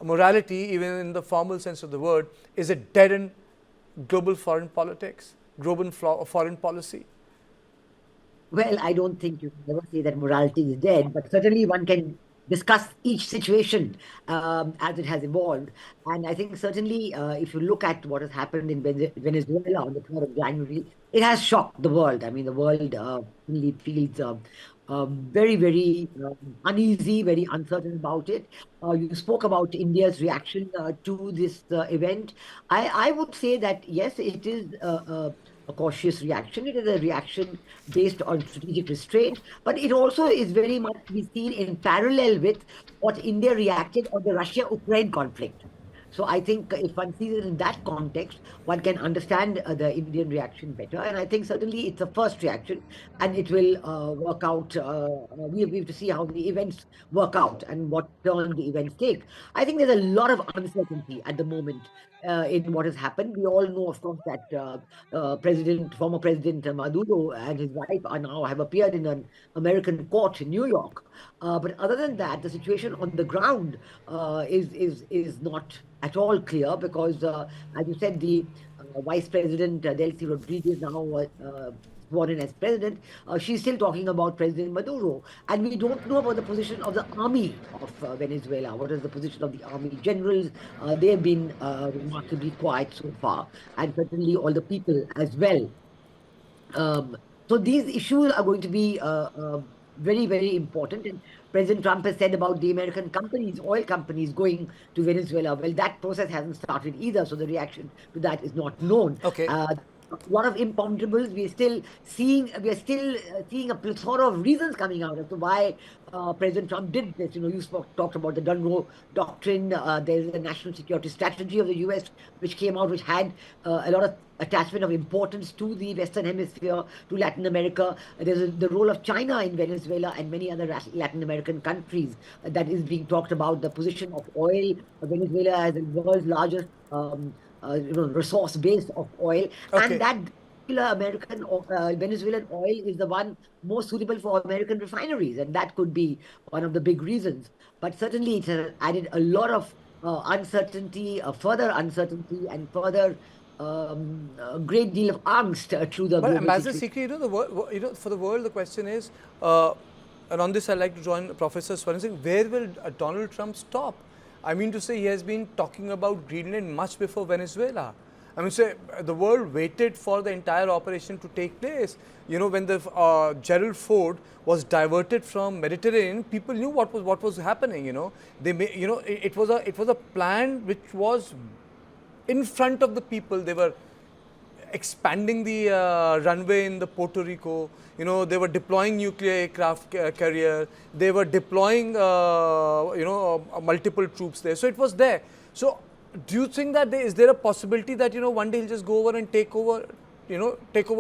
morality, even in the formal sense of the word, is it dead in global foreign politics, global foreign policy? Well, I don't think you can never say that morality is dead, but certainly one can discuss each situation as it has evolved. And I think certainly if you look at what has happened in Venezuela on the 3rd of January, it has shocked the world. I mean, the world really feels very, very uneasy, very uncertain about it. You spoke about India's reaction to this event. I would say that, yes, it is a cautious reaction. It is a reaction based on strategic restraint, but it also is very much to be seen in parallel with what India reacted on the Russia-Ukraine conflict. So I think if one sees it in that context, one can understand the Indian reaction better. And I think certainly it's a first reaction, and it will work out. We have to see how the events work out and what turn the events take. I think there's a lot of uncertainty at the moment in what has happened. We all know, of course, that former President Maduro and his wife are now have appeared in an American court in New York. But other than that, the situation on the ground is not at all clear because, as you said, the Vice President Delcy Rodríguez now sworn in as president, she's still talking about President Maduro. And we don't know about the position of the army of Venezuela. What is the position of the army generals? They've been remarkably quiet so far, and certainly all the people as well. So these issues are going to be very, very important. And President Trump has said about the American companies, oil companies going to Venezuela. Well, that process hasn't started either, so the reaction to that is not known. Okay. A lot of imponderables. We are still seeing a plethora of reasons coming out as to why President Trump did this. You talked about the Dunro Doctrine. There's a national security strategy of the U.S. which came out, which had a lot of attachment of importance to the Western Hemisphere, to Latin America. There's the role of China in Venezuela and many other Latin American countries that is being talked about. The position of oil. Venezuela as the world's largest resource base of oil, Okay. and that particular Venezuelan oil is the one most suitable for American refineries, and that could be one of the big reasons. But certainly, it has added a lot of uncertainty, further uncertainty, and further a great deal of angst to the But global Ambassador situation. Sikri, for the world, the question is, and on this I'd like to join Professor Swaran, where will Donald Trump stop? I mean to say, he has been talking about Greenland much before Venezuela. I mean, say the world waited for the entire operation to take place. When the Gerald Ford was diverted from Mediterranean, people knew what was happening. It was a plan which was in front of the people. They were expanding the runway in the Puerto Rico. They were deploying nuclear aircraft carrier. They were deploying, multiple troops there. So it was there. So do you think that is there a possibility that, one day he'll just go over and take over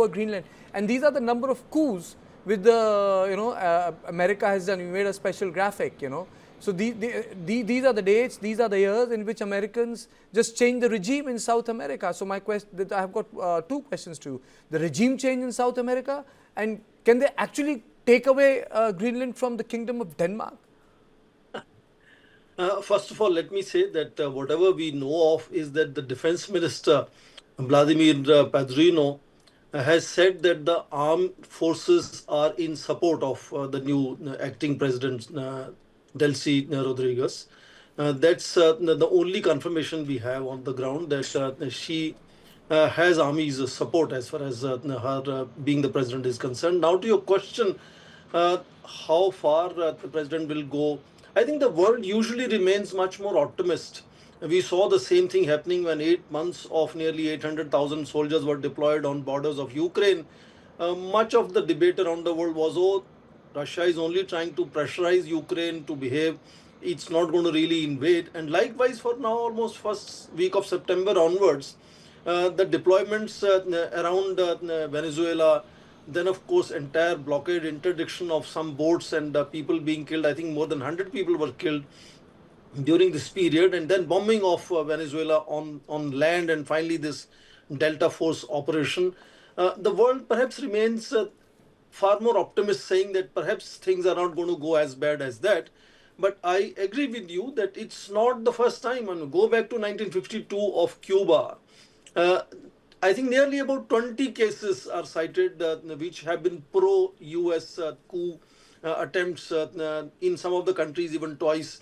Greenland? And these are the number of coups with the, America has done. We made a special graphic, So these are the dates, these are the years in which Americans just changed the regime in South America. So my question, I have got two questions to you. The regime change in South America, and can they actually take away Greenland from the Kingdom of Denmark? First of all, let me say that whatever we know of is that the Defense Minister, Vladimir Padrino, has said that the armed forces are in support of the new acting president, Delcy Rodríguez. That's the only confirmation we have on the ground that she has army's support as far as her being the president is concerned. Now, to your question, how far the president will go, I think the world usually remains much more optimist. We saw the same thing happening when 8 months of nearly 800,000 soldiers were deployed on borders of Ukraine. Much of the debate around the world was, oh, Russia is only trying to pressurize Ukraine to behave. It's not going to really invade. And likewise, for now, almost first week of September onwards, the deployments around Venezuela, then of course entire blockade, interdiction of some boats and people being killed. I think more than 100 people were killed during this period, and then bombing of Venezuela on land, and finally this Delta Force operation. The world perhaps remains far more optimist, saying that perhaps things are not going to go as bad as that. But I agree with you that it's not the first time. And go back to 1952 of Cuba. Uh, I think nearly about 20 cases are cited which have been pro-US coup attempts in some of the countries, even twice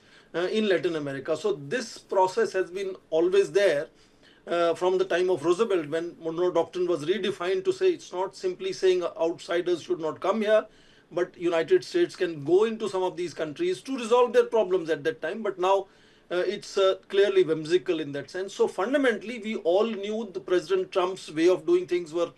in Latin America. So this process has been always there from the time of Roosevelt, when Monroe Doctrine was redefined to say it's not simply saying outsiders should not come here, but United States can go into some of these countries to resolve their problems at that time. But now it's clearly whimsical in that sense. So fundamentally, we all knew the President Trump's way of doing things were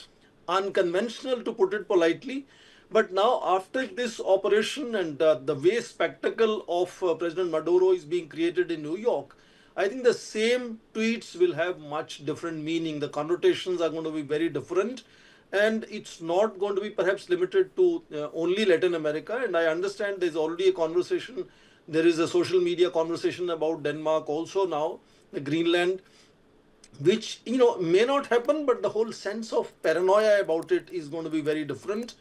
unconventional, to put it politely. But now, after this operation and the way spectacle of President Maduro is being created in New York, I think the same tweets will have much different meaning. The connotations are going to be very different, and it's not going to be perhaps limited to only Latin America. And I understand there's already a conversation. There is a social media conversation about Denmark also now, the Greenland, which may not happen, but the whole sense of paranoia about it is going to be very different.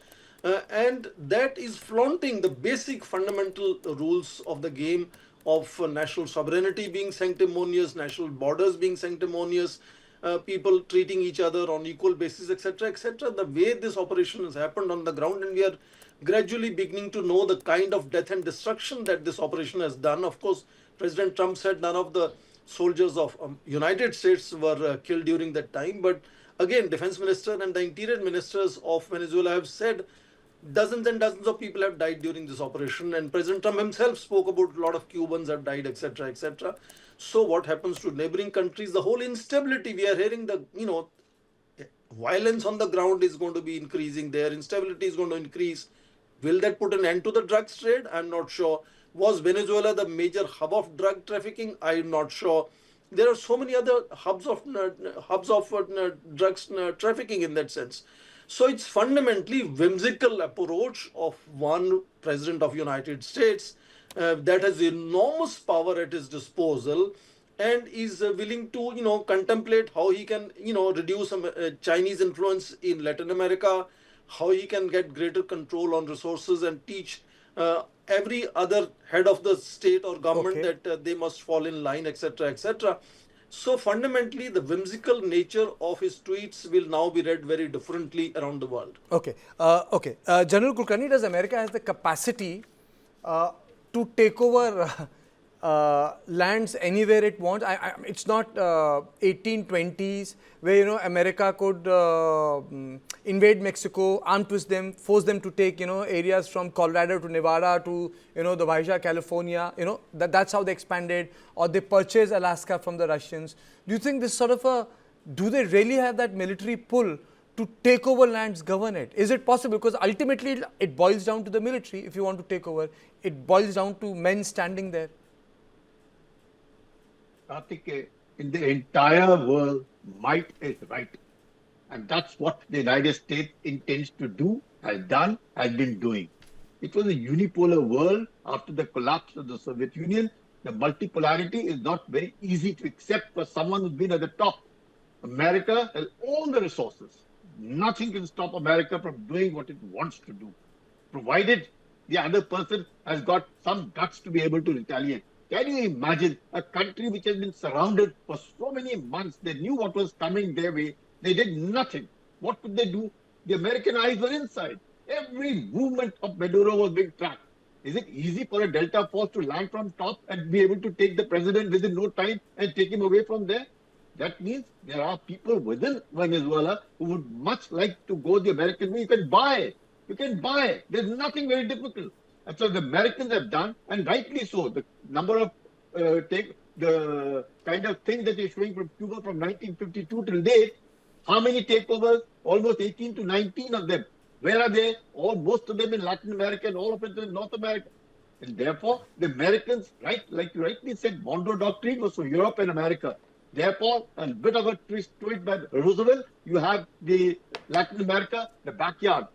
And that is flaunting the basic fundamental rules of the game of national sovereignty being sanctimonious, national borders being sanctimonious, people treating each other on equal basis, etc., etc. The way this operation has happened on the ground, and we are gradually beginning to know the kind of death and destruction that this operation has done. Of course, President Trump said none of the soldiers of United States were killed during that time, but again, defense minister and the interior ministers of Venezuela have said dozens and dozens of people have died during this operation, and President Trump himself spoke about a lot of Cubans have died, etc., etc. So what happens to neighboring countries? The whole instability we are hearing, the violence on the ground is going to be increasing there, instability is going to increase. Will that put an end to the drugs trade? I'm not sure. Was Venezuela the major hub of drug trafficking? I'm not sure. There are so many other hubs of drugs trafficking in that sense. So it's fundamentally whimsical approach of one president of United States that has enormous power at his disposal, and is willing to contemplate how he can reduce Chinese influence in Latin America, how he can get greater control on resources, and teach every other head of the state or government Okay. that they must fall in line, etc., etc. So fundamentally, the whimsical nature of his tweets will now be read very differently around the world. Okay. Okay. General Kulkarni, does America has the capacity to take over lands anywhere it wants? It's not 1820s where America could invade Mexico, arm twist them, force them to take areas from Colorado to Nevada to the Baja California. That's how they expanded, or they purchased Alaska from the Russians. Do you think this sort of do they really have that military pull to take over lands, govern it? Is it possible? Because ultimately it boils down to the military. If you want to take over, it boils down to men standing there. Karthik, in the entire world, might is right. And that's what the United States intends to do, has done, has been doing. It was a unipolar world after the collapse of the Soviet Union. The multipolarity is not very easy to accept for someone who's been at the top. America has all the resources. Nothing can stop America from doing what it wants to do, provided the other person has got some guts to be able to retaliate. Can you imagine a country which has been surrounded for so many months? They knew what was coming their way. They did nothing. What could they do? The American eyes were inside. Every movement of Maduro was being tracked. Is it easy for a Delta force to land from top and be able to take the president within no time and take him away from there? That means there are people within Venezuela who would much like to go the American way. You can buy. You can buy. There's nothing very difficult. And so the Americans have done, and rightly so, the number of the kind of thing that they're showing from Cuba from 1952 till date. How many takeovers? Almost 18 to 19 of them. Where are they? Most of them in Latin America and all of it in North America. And therefore, the Americans, right, like you rightly said, Monroe Doctrine was for Europe and America. Therefore, a bit of a twist to it by Roosevelt, you have the Latin America, the backyard.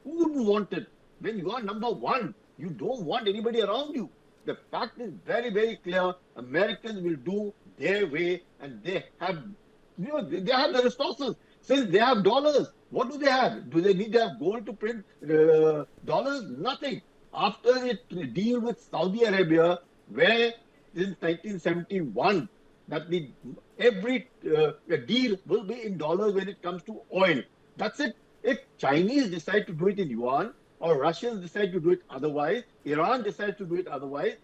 Who wouldn't want it? When you are number one, you don't want anybody around you. The fact is very, very clear. Americans will do their way, and they have, they have the resources. Since they have dollars, what do they have? Do they need to have gold to print dollars? Nothing. After the deal with Saudi Arabia, where since 1971 that every deal will be in dollars when it comes to oil. That's it. If Chinese decide to do it in yuan, or Russians decide to do it otherwise, Iran decides to do it otherwise,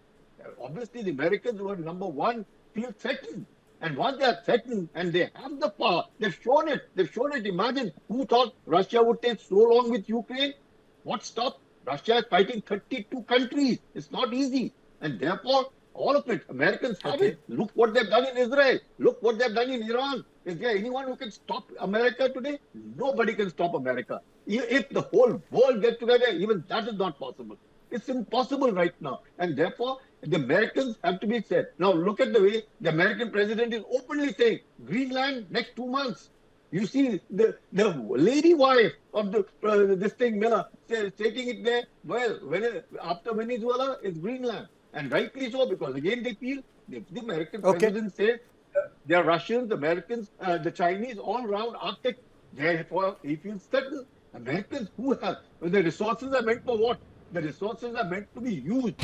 obviously the Americans who are number one feel threatened. And once they are threatened and they have the power, they've shown it. They've shown it. Imagine who thought Russia would take so long with Ukraine? What stopped? Russia is fighting 32 countries. It's not easy. And therefore, all of it, Americans have Okay. it. Look what they've done in Israel. Look what they've done in Iran. Is there anyone who can stop America today? Nobody can stop America. If the whole world gets together, even that is not possible. It's impossible right now. And therefore, the Americans have to be said. Now, look at the way the American president is openly saying Greenland next 2 months. You see the lady wife of this thing, Miller, taking it there. Well, after Venezuela, it's Greenland. And rightly so, because again they feel, if the American president says they are Russians, Americans, the Chinese, all around Arctic, therefore he feels threatened. Americans who have, the resources are meant for what? The resources are meant to be used.